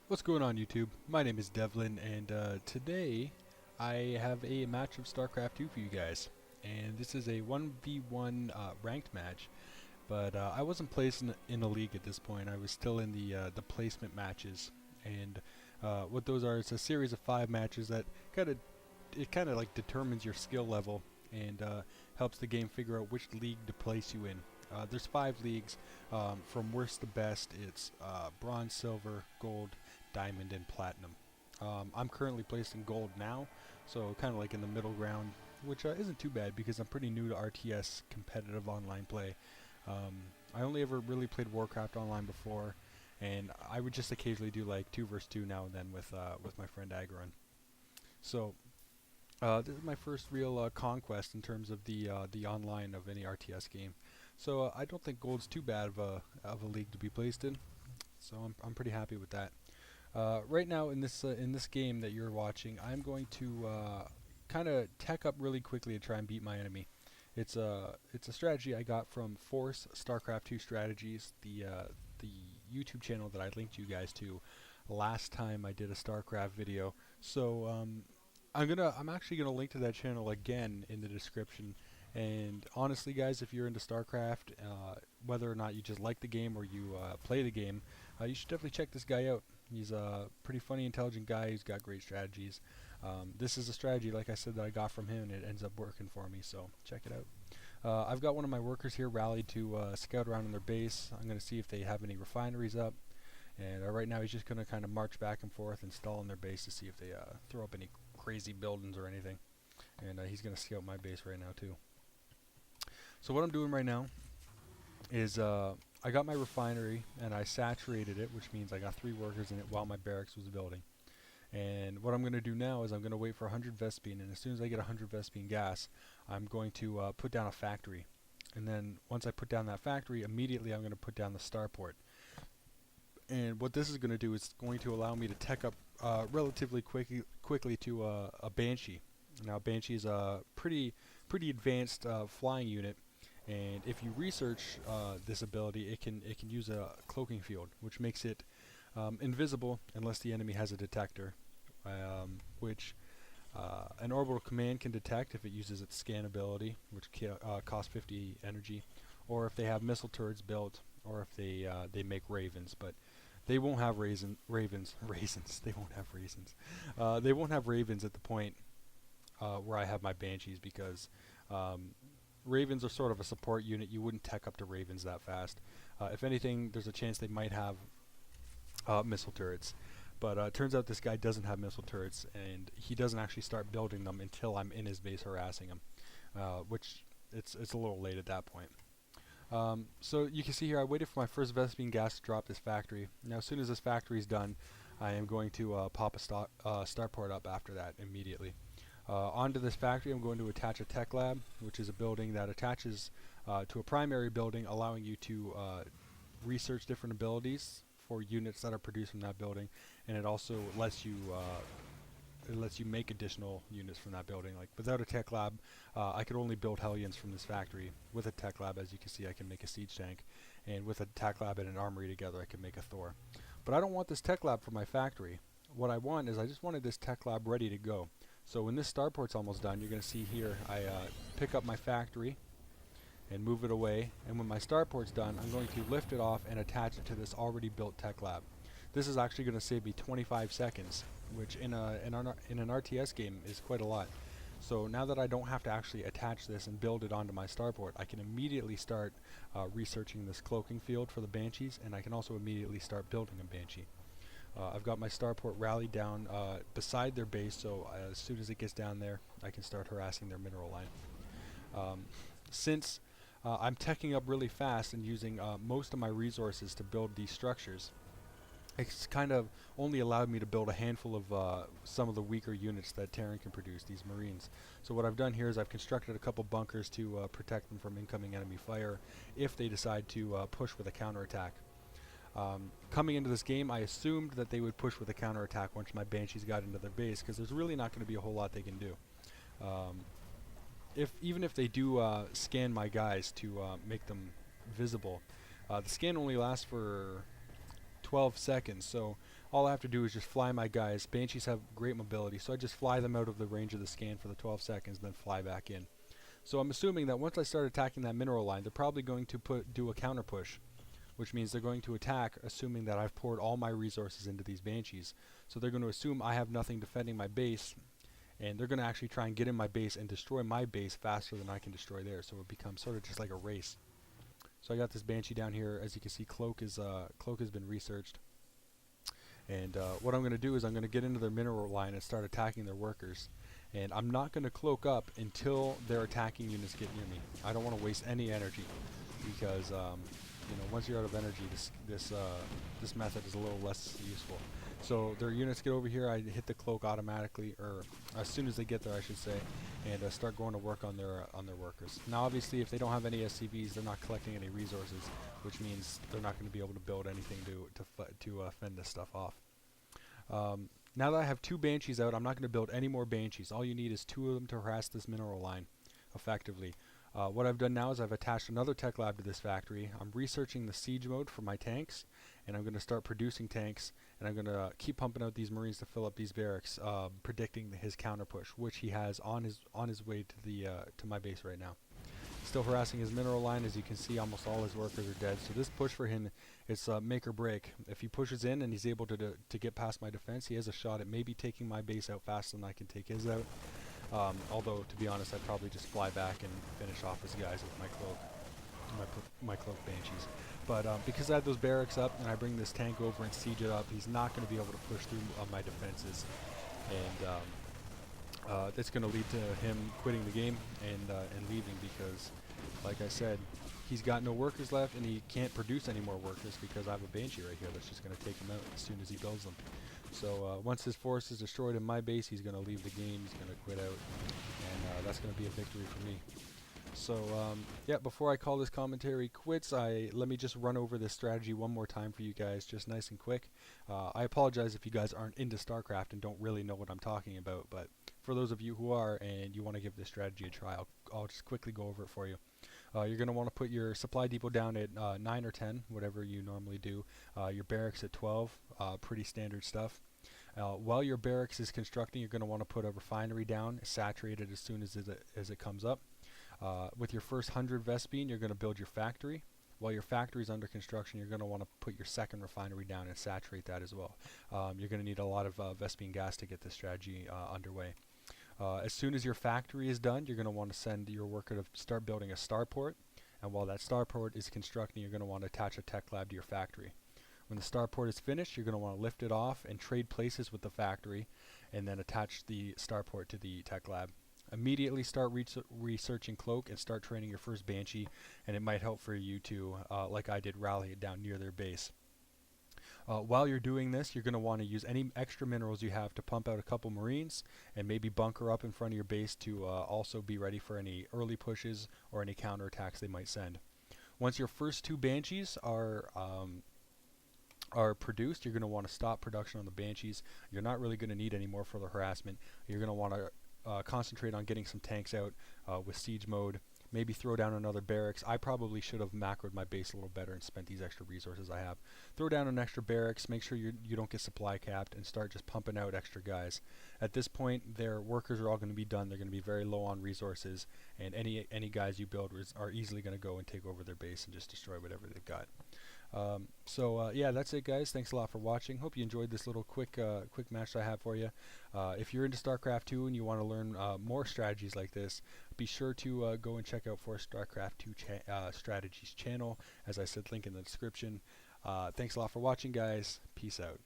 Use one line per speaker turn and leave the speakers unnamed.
What's going on YouTube? My name is Devlin and today I have a match of StarCraft 2 for you guys. And this is a 1v1 ranked match, but I wasn't placed in a league at this point. I was still in the placement matches. And what those are, it's a series of 5 matches that kind of like determines your skill level and helps the game figure out which league to place you in. There's 5 leagues, from worst to best. It's bronze, silver, gold, diamond, and platinum. I'm currently placed in gold now, so kind of like in the middle ground, which isn't too bad because I'm pretty new to RTS competitive online play. I only ever really played Warcraft online before, and I would just occasionally do like 2 versus 2 now and then with my friend Agron. So this is my first real conquest in terms of the online of any RTS game. So I don't think gold's too bad of a league to be placed in. So I'm pretty happy with that. Right now in this game that you're watching, I'm going to kind of tech up really quickly to try and beat my enemy. It's a strategy I got from Force StarCraft 2 Strategies, the YouTube channel that I linked you guys to last time I did a StarCraft video. So I'm actually gonna link to that channel again in the description. And honestly, guys, if you're into StarCraft, whether or not you just like the game or you play the game, you should definitely check this guy out. He's a pretty funny, intelligent guy. He's got great strategies. This is a strategy, like I said, that I got from him, and it ends up working for me. So check it out. I've got one of my workers here rallied to scout around in their base. I'm going to see if they have any refineries up. And right now he's just going to kind of march back and forth and stall in their base to see if they throw up any crazy buildings or anything. And he's going to scout my base right now too. So what I'm doing right now is I got my refinery and I saturated it, which means I got 3 workers in it while my barracks was building. And what I'm going to do now is I'm going to wait for 100 Vespene, and as soon as I get 100 Vespene gas, I'm going to put down a factory. And then once I put down that factory, immediately I'm going to put down the starport. And what this is going to do is going to allow me to tech up relatively quickly to a Banshee. Now Banshee is a pretty advanced flying unit, and if you research this ability, it can use a cloaking field, which makes it invisible unless the enemy has a detector, which an orbital command can detect if it uses its scan ability, which costs 50 energy, or if they have missile turrets built, or if they make ravens. But they won't have raisins. They won't have raisins. They won't have ravens at the point where I have my Banshees, because Ravens are sort of a support unit. You wouldn't tech up to Ravens that fast. If anything, there's a chance they might have missile turrets. But it turns out this guy doesn't have missile turrets, and he doesn't actually start building them until I'm in his base harassing him, which it's a little late at that point. So you can see here I waited for my first Vespene gas to drop this factory. Now as soon as this factory is done, I am going to pop a starport up after that immediately. Onto this factory I'm going to attach a tech lab, which is a building that attaches to a primary building, allowing you to research different abilities for units that are produced from that building, and it also lets you make additional units from that building. Like without a tech lab, I could only build Hellions from this factory. With a tech lab, as you can see, I can make a siege tank, and with a tech lab and an armory together, I can make a Thor. But I don't want this tech lab for my factory. What I want is I just wanted this tech lab ready to go. So when this starport's almost done, you're going to see here I pick up my factory and move it away, and when my starport's done, I'm going to lift it off and attach it to this already built tech lab. This is actually going to save me 25 seconds, which in an RTS game is quite a lot. So now that I don't have to actually attach this and build it onto my starport, I can immediately start researching this cloaking field for the Banshees, and I can also immediately start building a Banshee. I've got my starport rallied down beside their base, so as soon as it gets down there, I can start harassing their mineral line. Since I'm teching up really fast and using most of my resources to build these structures, it's kind of only allowed me to build a handful of some of the weaker units that Terran can produce, these Marines. So what I've done here is I've constructed a couple bunkers to protect them from incoming enemy fire if they decide to push with a counterattack. Coming into this game, I assumed that they would push with a counterattack once my Banshees got into their base, because there's really not going to be a whole lot they can do. Even if they do scan my guys to make them visible, the scan only lasts for 12 seconds, so all I have to do is just fly my guys. Banshees have great mobility, so I just fly them out of the range of the scan for the 12 seconds, then fly back in. So I'm assuming that once I start attacking that mineral line, they're probably going to do a counter push, which means they're going to attack assuming that I've poured all my resources into these Banshees. So they're going to assume I have nothing defending my base, and they're going to actually try and get in my base and destroy my base faster than I can destroy theirs, so it becomes sort of just like a race. So I got this Banshee down here. As you can see, Cloak has been researched. And what I'm going to do is I'm going to get into their mineral line and start attacking their workers. And I'm not going to cloak up until their attacking units get near me. I don't want to waste any energy because you know, once you're out of energy, this method is a little less useful. So their units get over here, I hit the cloak automatically, or as soon as they get there, I should say, and start going to work on their workers. Now, obviously, if they don't have any SCVs, they're not collecting any resources, which means they're not going to be able to build anything to fend this stuff off. Now that I have 2 Banshees out, I'm not going to build any more Banshees. All you need is 2 of them to harass this mineral line effectively. What I've done now is I've attached another tech lab to this factory. I'm researching the siege mode for my tanks, and I'm going to start producing tanks, and I'm going to keep pumping out these Marines to fill up these barracks, predicting his counter push, which he has on his way to my base right now. Still harassing his mineral line. As you can see, almost all his workers are dead. So this push for him is make or break. If he pushes in and he's able to get past my defense, he has a shot at maybe taking my base out faster than I can take his out. Although, to be honest, I'd probably just fly back and finish off his guys with my cloak, my cloak Banshees. But because I have those barracks up and I bring this tank over and siege it up, he's not going to be able to push through my defenses, and that's going to lead to him quitting the game and leaving because, like I said, he's got no workers left and he can't produce any more workers because I have a Banshee right here that's just going to take him out as soon as he builds them. So once his force is destroyed in my base, he's going to leave the game, he's going to quit out, and that's going to be a victory for me. So yeah, before I call this commentary quits, let me just run over this strategy one more time for you guys, just nice and quick. I apologize if you guys aren't into StarCraft and don't really know what I'm talking about, but for those of you who are and you want to give this strategy a try, I'll just quickly go over it for you. You're going to want to put your supply depot down at 9 or 10, whatever you normally do. Your barracks at 12, pretty standard stuff. While your barracks is constructing, you're going to want to put a refinery down, saturated as soon as it comes up. With your first 100 Vespene, you're going to build your factory. While your factory is under construction, you're going to want to put your second refinery down and saturate that as well. You're going to need a lot of Vespene gas to get this strategy underway. As soon as your factory is done, you're going to want to send your worker to start building a starport. And while that starport is constructing, you're going to want to attach a tech lab to your factory. When the starport is finished, you're going to want to lift it off and trade places with the factory, and then attach the starport to the tech lab. Immediately start researching Cloak and start training your first Banshee, and it might help for you to, like I did, rally it down near their base. While you're doing this, you're going to want to use any extra minerals you have to pump out a couple Marines and maybe bunker up in front of your base to also be ready for any early pushes or any counterattacks they might send. Once your first 2 Banshees are produced, you're going to want to stop production on the Banshees. You're not really going to need any more for the harassment. You're going to want to concentrate on getting some tanks out with siege mode. Maybe throw down another barracks. I probably should have macroed my base a little better and spent these extra resources I have. Throw down an extra barracks, make sure you don't get supply capped, and start just pumping out extra guys. At this point, their workers are all going to be done. They're going to be very low on resources, and any guys you build are easily going to go and take over their base and just destroy whatever they've got. Yeah, that's it, guys. Thanks a lot for watching. Hope you enjoyed this little quick match I have for you. If you're into StarCraft 2 and you want to learn more strategies like this, be sure to go and check out for StarCraft 2 Strategies channel. As I said, link in the description. Thanks a lot for watching, guys. Peace out.